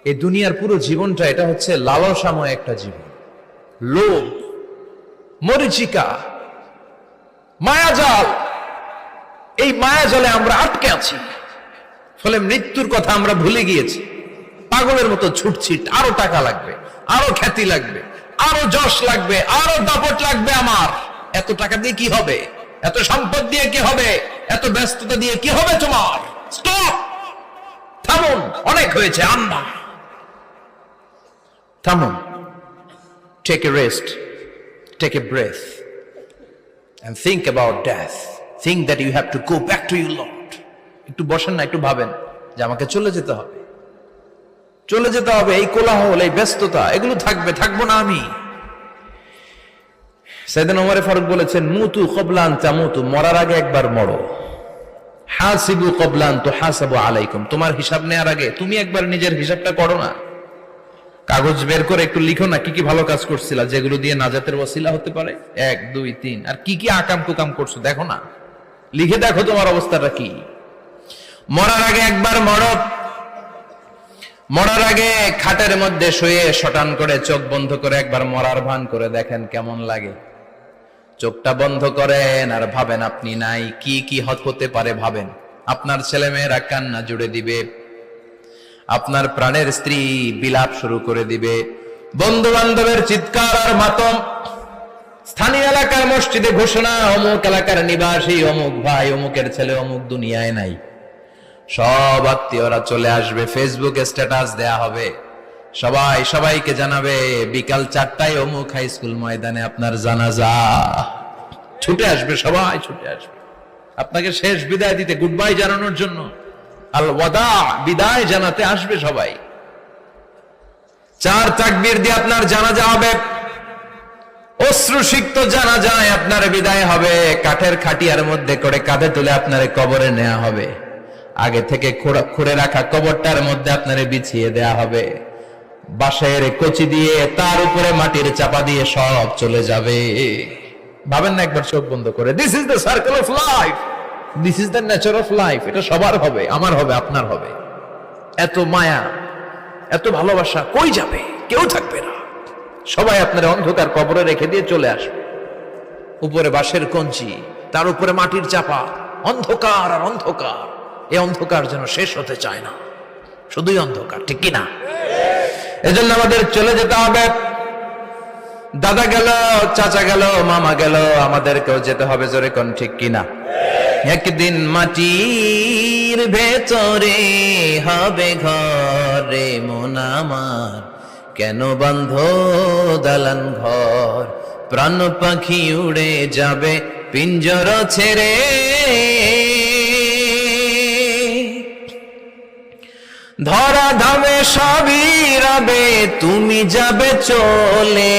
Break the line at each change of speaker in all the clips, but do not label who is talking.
এই দুনিয়ার পুরো জীবনটা এটা হচ্ছে লালসাময় একটা জীবন, লোভ, মরিচিকা, মায়াজাল। এই মায়াজালে আমরা আটকে আছি, ফলে মৃত্যুর কথা আমরা ভুলে গিয়েছি। পাগলের মতো ছুটছি, আরো টাকা লাগবে, আরো খ্যাতি লাগবে, আরো যশ লাগবে, আরো দাপট লাগবে। আমার এত টাকা দিয়ে কি হবে? এত সম্পদ দিয়ে কি হবে? এত ব্যস্ততা দিয়ে কি হবে তোমার? স্টপ, থামুন, অনেক হয়েছে। আন্না, থামুন, take a rest, take a breath and think about death. Think that you have to go back to your Lord. একটু বসেন না, একটু ভাবেন যে আমাকে চলে যেতে হবে, চলে যেতে হবে। এই কোলাহল, এই ব্যস্ততা, এগুলো থাকবে, থাকবো না আমি। সাইয়েদনা ওমর ফারুক বলেছেন, মুতু ক্বাবলা আন তামুতু, মরার আগে একবার মরো। হাসিবু ক্বাবলা আন তুহাসাবু আলাইকুম, তোমার হিসাব নেওয়ার আগে তুমি একবার নিজের হিসাবটা করো না। কাগজ বের করে একটু লিখো না কি কি ভালো কাজ করছিলা, যেগুলো দিয়ে নাজাতের ওসিলা হতে পারে। 1 2 3, আর কি কি আকাম কুকাম করছো দেখো না, লিখে দেখো তোমার অবস্থাটা কি। মরার আগে একবার মরো। মরার আগে খাটের মধ্যে শুয়ে শটান করে চোখ বন্ধ করে একবার মরার ভান করে দেখেন কেমন লাগে। চোখটা বন্ধ করেন আর ভাবেন আপনি নাই, কি কি হতে পারে ভাবেন। আপনার ছেলে মেয়েরা কান্না জুড়ে দিবে, আপনার প্রাণের স্ত্রী বিলাপ শুরু করে দিবে, বন্ধু বান্ধবের চিৎকার আর মাতম, স্থানীয় এলাকার মসজিদে ঘোষণা, অমুক এলাকার নিবাসী অমুক ভাই অমুকের ছেলে অমুক দুনিয়ায় নাই। সব আত্মীয়রা চলে আসবে, ফেসবুকে স্ট্যাটাস দেয়া হবে, সবাই সবাইকে জানাবে বিকাল 4টায় অমুক হাই স্কুল ময়দানে আপনার জানাজা। ছুটে আসবে, সবাই ছুটে আসবে আপনাকে শেষ বিদায় দিতে, গুড বাই জানানোর জন্য, আল ওয়াদা, বিদায় জানাতে আসবে সবাই। 4 তাকবীর দিয়ে আপনার জানাজা হবে, অশ্রুসিক্ত জানাজায় আপনার বিদায় হবে। কাঠের খাটিয়ার মধ্যে করে কাঁধে তুলে আপনার কবরে নেওয়া হবে। আগে থেকে খুঁড়ে রাখা কবরটার মধ্যে আপনারে বিছিয়ে দেয়া হবে। বাঁশের কচি দিয়ে তার উপরে মাটির চাপা দিয়ে সব চলে যাবে। ভাবেন না একবার চোখ বন্ধ করে, this is the circle of life, this is the nature of life. এটা সবার হবে, আমার হবে, আপনার হবে। এত মায়া, এত ভালোবাসা কই যাবে? কেউ থাকবে না, সবাই আপনার অন্ধকার কবরে রেখে দিয়ে চলে আসবে। উপরে বাঁশের কঞ্চি, তার উপরে মাটির চাপা, অন্ধকার আর অন্ধকার। এই অন্ধকার যেন শেষ হতে চায় না, শুধুই অন্ধকার, ঠিক কিনা? এজন্য আমাদের চলে যেতে হবে। দাদা গেল, চাচা গেল, মামা গেল, আমাদেরকেও যেতে হবে, জোরে কোন ঠিক কিনা? একদিন মাটির ভেতরে হবে ঘরে মন আমার, কেন বন্ধ দালান ঘর, প্রাণ পাখি উড়ে যাবে পিঞ্জর ছেড়ে। ধরা ধামে সবই রবে, তুমি যাবে চলে।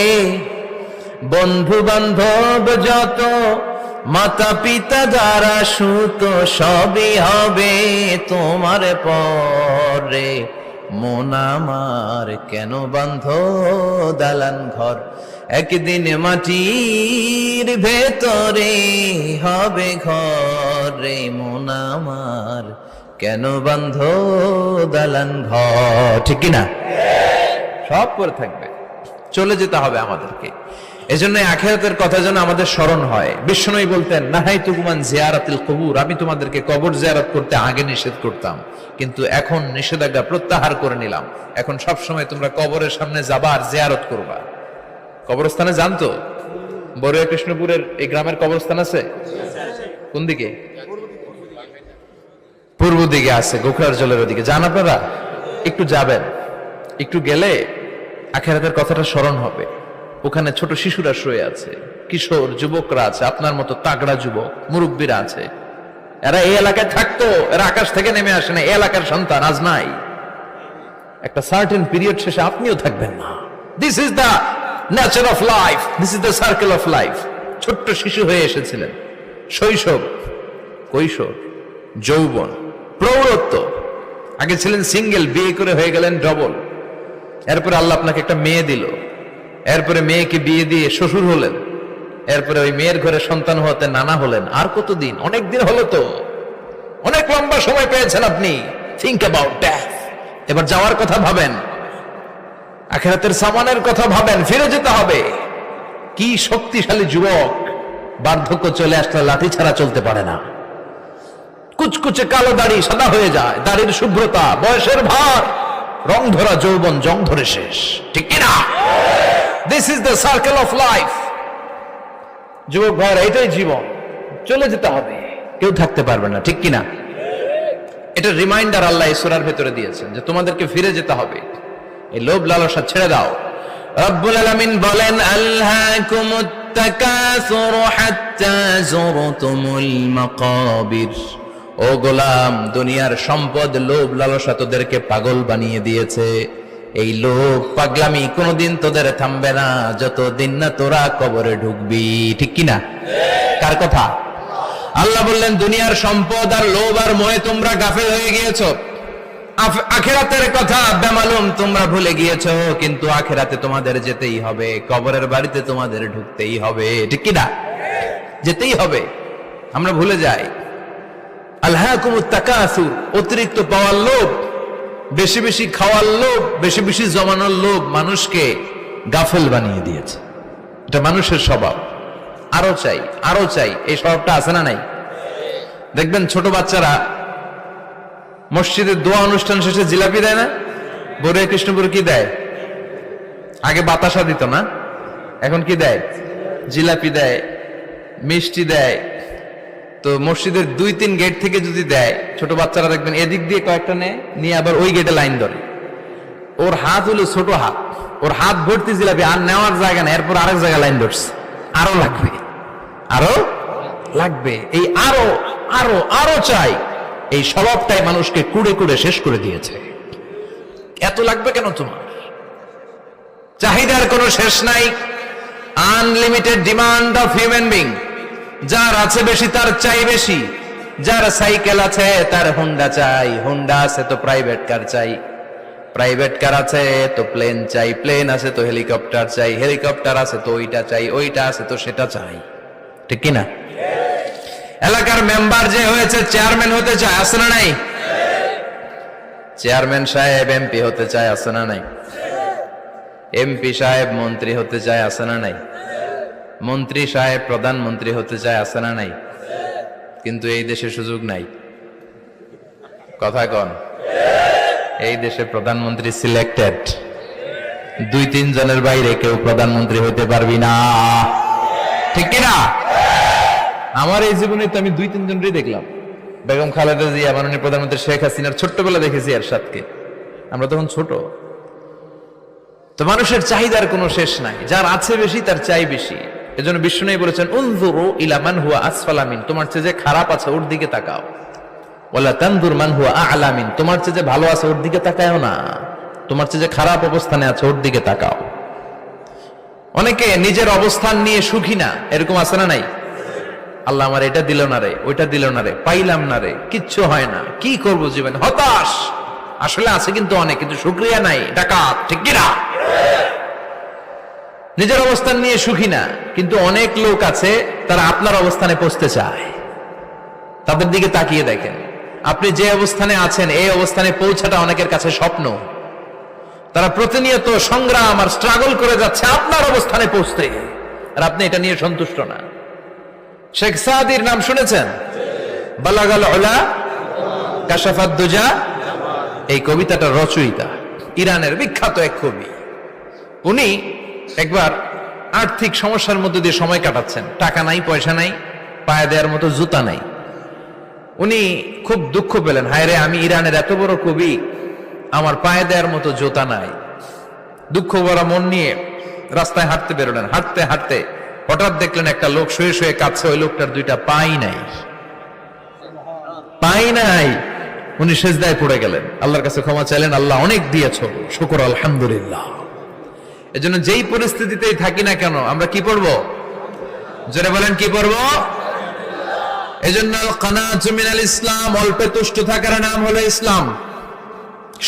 বন্ধু বান্ধব যত, মাতা পিতা যারা সুত, সবই হবে তোমার পরে। মন আমার কেন বন্ধ দালান ঘর, একদিন মাটির ভেতরে হবে ঘরে মন আমার, কেন বন্ধ দালান ঘর, ঠিক কিনা? সব করে থাকবে, চলে যেতে হবে আমাদেরকে। এজন্য আখিরাতের কথা যেন আমাদের স্মরণ হয়। বিশ্বনবী বলতেন, নাহাইতুকুম আন জিয়ারাতিল কুবুর, আমি তোমাদেরকে কবর জিয়ারত করতে আগে নিষেধ করতাম, কিন্তু এখন নিষেধাজ্ঞা প্রত্যাহার করে নিলাম। এখন সব সময় তোমরা কবরের সামনে যাবা আর জিয়ারত করবা। কবরস্থানে জানতো বড়ুয়া কৃষ্ণপুরের এই গ্রামের কবরস্থান আছে কোন দিকে? পূর্ব দিকে আছে, গোখরার জলের ওদিকে। যান আপনারা, একটু যাবেন, একটু গেলে আখিরাতের কথাটা স্মরণ হবে। ওখানে ছোট শিশুরা শুয়ে আছে, কিশোর যুবকরা আছে, আপনার মতো তাগড়া যুবক মুরব্বীরা আছে। এরা এই এলাকায় থাকতো, এরা আকাশ থেকে নেমে আসে না, এই এলাকার সন্তান, আজ নাই। একটা সার্টেন পিরিয়ড শেষে আপনিও থাকবেন না। This is the nature of life, this is the circle of life. ছোট্ট শিশু হয়ে এসেছিলেন, শৈশব, কৈশোর, যৌবন, প্রৌঢ়ত্ব। আগে ছিলেন সিঙ্গেল, বিয়ে করে হয়ে গেলেন ডবল। এরপরে আল্লাহ আপনাকে একটা মেয়ে দিল, এরপরে মেয়েকে বিয়ে দিয়ে শ্বশুর হলেন, এরপরে ওই মেয়ের ঘরে সন্তান হতে নানা হলেন। আর কতদিন? অনেক দিন হলো তো, অনেক লম্বা সময় পেয়েছেন আপনি। Think about death. এবার যাওয়ার কথা ভাবেন। আখিরাতের সামানের কথা ভাবেন, ফিরে যেতে হবে। কি শক্তিশালী যুবক, বার্ধক্য চলে আসলে লাঠি ছাড়া চলতে পারে না। কুচকুচে কালো দাড়ি সাদা হয়ে যায়, দাড়ির শুভ্রতা, বয়সের ভার, রং ধরা যৌবন জং ধরে শেষ, ঠিক কিনা? This is the circle of life. যুবক ভাইরা, এটাই জীবন, চলে যেতে হবে, কেউ থাকতে পারবে না, ঠিক কিনা? এটা রিমাইন্ডার আল্লাহ এই সূরার ভেতরে দিয়েছেন যে তোমাদেরকে ফিরে যেতে হবে, এই লোভ লালসা ছেড়ে দাও। রব্বুল আলামিন বলেন, আলহাকুমুত তাকাসুর হাত্তা যুরতুমুল মাকাবির। ও গোলাম, দুনিয়ার সম্পদ, লোভ লালসা তোদেরকে পাগল বানিয়ে দিয়েছে। এই লোভ পাগলামি কোনোদিন তোদের থামবে না যতদিন না তোরা কবরে ঢুকবি, ঠিক কিনা? কার কথা? আল্লাহ বললেন, দুনিয়ার সম্পদ আর লোভ আর মোহে তোমরা গাফেল হয়ে গিয়েছো। আখিরাতের কথা বেমালুম তোমরা ভুলে গিয়েছো, কিন্তু আখিরাতে তোমাদের যেতেই হবে, কবরের বাড়িতে তোমাদের ঢুকতেই হবে, ঠিক কিনা? যেতেই হবে, আমরা ভুলে যাই। আলহাকুমুত তাকাসুর, অতিরিক্ত পাওয়ার লোভ, বেশি বেশি খাওয়ার লোভ, বেশি বেশি জমানোর লোভ মানুষকে গাফেল বানিয়ে দিয়েছে। এটা মানুষের স্বভাব, আরো চাই আরো চাই, এই স্বভাবটা আছে না নাই? দেখবেন ছোট বাচ্চারা মসজিদের দোয়া অনুষ্ঠান শেষে জিলাপি দেয় না? বড়ে কৃষ্ণপুর কি দেয়? আগে বাতাসা দিত না, এখন কি দেয়? জিলাপি দেয়, মিষ্টি দেয়। তো মসজিদের 2-3 গেট থেকে যদি দেয়, ছোট বাচ্চারা দেখবেন এদিক দিয়ে কয়েকটা নিয়ে আবার ওই গেটে লাইন ধরে। ওর হাত হলো ছোট হাত, ওর হাত ভর্তি জিলাপি, আর নেওয়ার জায়গা না, এরপর আরেক জায়গায় লাইন ধরছে, আরো লাগবে আরো লাগবে, এই আরো আরো আরো চাই, এই স্বভাবটাই মানুষকে কুড়ে কুড়ে শেষ করে দিয়েছে। এত লাগবে কেন তোমার? চাহিদার কোনো শেষ নাই, unlimited demand of human being. যার আছে বেশি তার চাই বেশি, যার সাইকেল আছে তার হুন্ডা চাই, হুন্ডা আছে তো প্রাইভেট কার চাই, প্রাইভেট কার আছে তো প্লেন চাই, প্লেন আছে তো হেলিকপ্টার চাই, হেলিকপ্টার আছে তো ওইটা চাই, ওইটা আছে তো সেটা চাই, ঠিক কিনা? এলাকার মেম্বার যে হয়েছে চেয়ারম্যান হতে চায়, আছে না নাই? চেয়ারম্যান সাহেব এমপি হতে চায়, আছে না নাই? এমপি সাহেব মন্ত্রী হতে চায়, আছে না নাই? মন্ত্রী সাহেব প্রধানমন্ত্রী হতে চায়, আছে না নাই? কিন্তু এই দেশে সুযোগ নাই, কথা কন। এই দেশে প্রধানমন্ত্রী সিলেক্টেড, 2-3 জনের বাইরে কেউ প্রধানমন্ত্রী হতে পারবি না, ঠিক কিনা? আমার এই জীবনে তো আমি 2-3 জনই দেখলাম। বেগম খালেদা জিয়া, মাননীয় প্রধানমন্ত্রী শেখ হাসিনার ছোট্টবেলা দেখেছি এরশাদকে, আমরা তখন ছোট। তো মানুষের চাহিদার কোনো শেষ নাই, যার আছে বেশি তার চাই বেশি। এজন্য বিষ্ণু বলেছেন, উনজুরু ইলা মান হুয়া আসফালা মিন, তোমার চেয়ে যে খারাপ আছে ওর দিকে তাকাও। ওয়ালা তানজুর মান হুয়া আ'লা মিন, তোমার চেয়ে যে ভালো আছে ওর দিকে তাকায়ও না, তোমার চেয়ে যে খারাপ অবস্থানে আছে ওর দিকে তাকাও। অনেকে নিজের অবস্থান নিয়ে সুখী না, এরকম আছে না নাই? আল্লাহ আমার এটা দিল না রে, ওইটা দিল না রে, পাইলাম না রে, কিচ্ছু হয় না, কি করব জীবনে, হতাশ। আসলে আছে কিন্তু অনেক, কিন্তু শুকরিয়া নাই, ডাকাত, ঠিক কিনা? নিজের অবস্থান নিয়ে সুখী না, কিন্তু অনেক লোক আছে তারা আপনার অবস্থানে পৌঁছতে চায়। তাদের দিকে তাকিয়ে দেখেন, আপনি যে অবস্থানে আছেন এই অবস্থানে পৌঁছাটা অনেকের কাছে স্বপ্ন। তারা প্রতিনিয়ত সংগ্রাম আর স্ট্রাগল করে যাচ্ছে আপনার অবস্থানে পৌঁছতে, আর আপনি এটা নিয়ে সন্তুষ্ট না। শেখ সাদির নাম শুনেছেন? বালাগাল উলা কাশাফাত দুজা, এই কবিতাটা রচয়িতা, ইরানের বিখ্যাত এক কবি। উনি একবার আর্থিক সমস্যার মধ্যে দিয়ে সময় কাটাচ্ছেন, টাকা নাই, পয়সা নাই, পায়ে দেওয়ার মতো জুতা নাই। উনি খুব দুঃখ পেলেন, হায় রে, আমি ইরানের এত বড় কবি, আমার পায়ে দেওয়ার মতো জুতা নাই। দুঃখ ভরা মন নিয়ে রাস্তায় হাঁটতে বেরোলেন। হাঁটতে হাঁটতে হঠাৎ দেখলেন একটা লোক শুয়ে শুয়ে কাঁদছে, ওই লোকটার 2টা পাই নাই, পাই নাই। উনি সেজদায় পড়ে গেলেন, আল্লাহর কাছে ক্ষমা চাইলেন, আল্লাহ অনেক দিয়েছো, শুকর আলহামদুলিল্লাহ। এজন্য যেই পরিস্থিতিতেই থাকি না কেন আমরা কি পড়বো? জোরে বলেন, কি পড়বো? এজন্য কানাতু মিনাল ইসলাম, অল্পে তুষ্ট থাকার নাম হলো ইসলাম।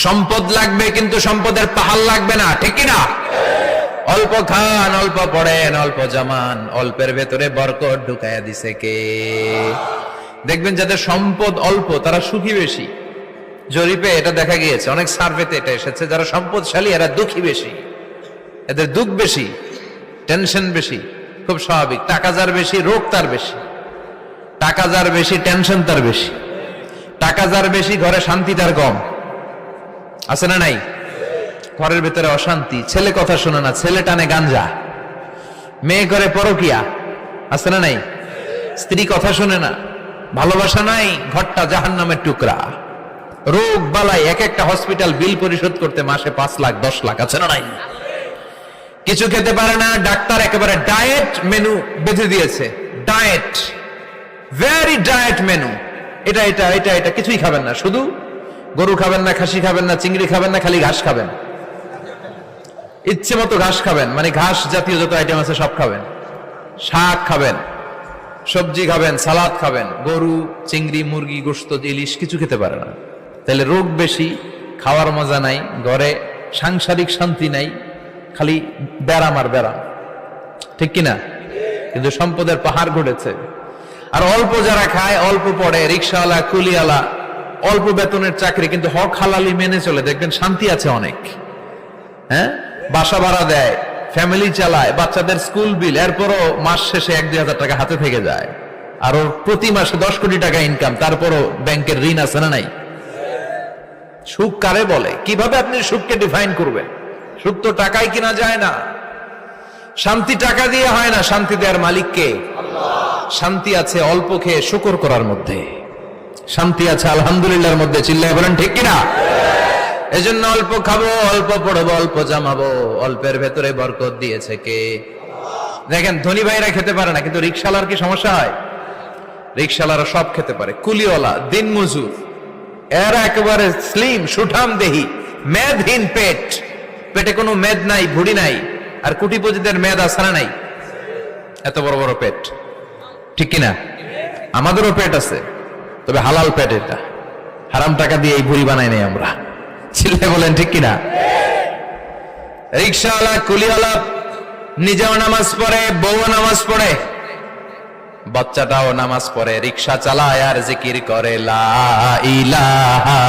সম্পদ লাগবে কিন্তু সম্পদের পাহাড় লাগবে না, ঠিক কিনা? অল্প খান, অল্প পড়েন, অল্প জামান, অল্পের ভেতরে বরকত ঢুকাইয়া দিছে কে? দেখবেন যাদের সম্পদ অল্প তারা সুখী বেশি। জরিপে এটা দেখা গিয়েছে, অনেক সার্ভেতে এটা এসেছে, যারা সম্পদশালী এরা দুঃখী বেশি। এদের দুঃখ বেশি, টেনশন বেশি, খুব স্বাভাবিক। টাকা যার বেশি, রোগ তার বেশি। টাকা যার বেশি, টেনশন তার বেশি। টাকা যার বেশি, ঘরে শান্তি তার কম। আছে না নাই? ঘরের ভেতরে অশান্তি, ছেলে কথা শোনে না, ছেলে টানে গাঞ্জা, মেয়ে করে পরকিয়া। আছে না নাই? স্ত্রী কথা শোনে না, ভালোবাসা নাই, ঘরটা জাহান্নামের টুকরা। রোগ বালাই, এক একটা হসপিটাল বিল পরিশোধ করতে মাসে 5 লাখ 10 লাখ। আছে না নাই? কিছু খেতে পারে না, ডাক্তার একেবারে ডায়েট মেনু বেঁধে দিয়েছে। Diet, very diet menu. এটা এটা এটা এটা কিছুই খাবেন না, শুধু গরু খাবেন না, খাসি খাবেন না, চিংড়ি খাবেন না, খালি ঘাস খাবেন। ইচ্ছে মতো ঘাস খাবেন, মানে ঘাস জাতীয় যত আইটেম আছে সব খাবেন। শাক খাবেন, সবজি খাবেন, সালাদ খাবেন। গরু, চিংড়ি, মুরগি, গোশত, ইলিশ কিছু খেতে পারে না। তাহলে রোগ বেশি, খাওয়ার মজা নাই, ঘরে সাংসারিক শান্তি নাই, খালি ব্যারাম আর ব্যারাম। ঠিক কিনা? কিন্তু সম্পদের পাহাড় ঘটেছে। আর অল্প যারা খায়, অল্প পড়ে, রিক্সাওয়ালা, কুলিওয়ালা, অল্প বেতনের চাকরি, কিন্তু হক হালালি মেনে চলে, দেখবেন শান্তি আছে অনেক। হ্যাঁ, বাসা ভাড়া দেয়, ফ্যামিলি চালায়, বাচ্চাদের স্কুল বিল, এরপরও মাস শেষে 1-2 হাজার টাকা হাতে থেকে যায়। আর ওর প্রতি মাসে 10 কোটি টাকা ইনকাম, তারপরও ব্যাংকের ঋণ আছে না নাই? সুখ কারে বলে? কিভাবে আপনি সুখকে ডিফাইন করবেন? সুখ তো টাকায় কিনা যায় না। শান্তি টাকা দিয়ে হয় না, শান্তি দেওয়ার মালিক কে? শান্তি আছে অল্প খেয়ে শুকর করার মধ্যে, শান্তি আছে আলহামদুলিল্লাহর মধ্যে। চিল্লায় বলেন ঠিক কিনা? এজন্য অল্প খাবো, অল্প পড়বো, অল্প জামাবো, অল্পের ভেতরে বরকত দিয়েছে কে? দেখেন, ধনী ভাইরা খেতে পারে না, কিন্তু রিক্সাওয়ালার কি সমস্যা হয়? রিক্সাওয়ালারা সব খেতে পারে। কুলিওয়ালা, দিন মজুর, এরা একেবারে স্লিম, সুঠাম দেহি, মেদহীন পেট, পেটে কোনো মেদ নাই, ভুড়ি নাই। আর কোটিপতিদের মেদ আছে না নাই? এত বড় বড় পেট। ঠিক কিনা? আমাদেরও পেট আছে, তবে হালাল পেট। এটা হারাম টাকা দিয়ে এই ভুড়ি বানাই নাই আমরা। ছেলে বলেন ঠিক কিনা? রিক্সাওয়ালা, কুলিওয়ালা নিজেও নামাজ পড়ে, বউ নামাজ পড়ে, বাচ্চাটাও নামাজ পড়ে, রিক্সা চালায় আর জিকির করে লা ইলাহা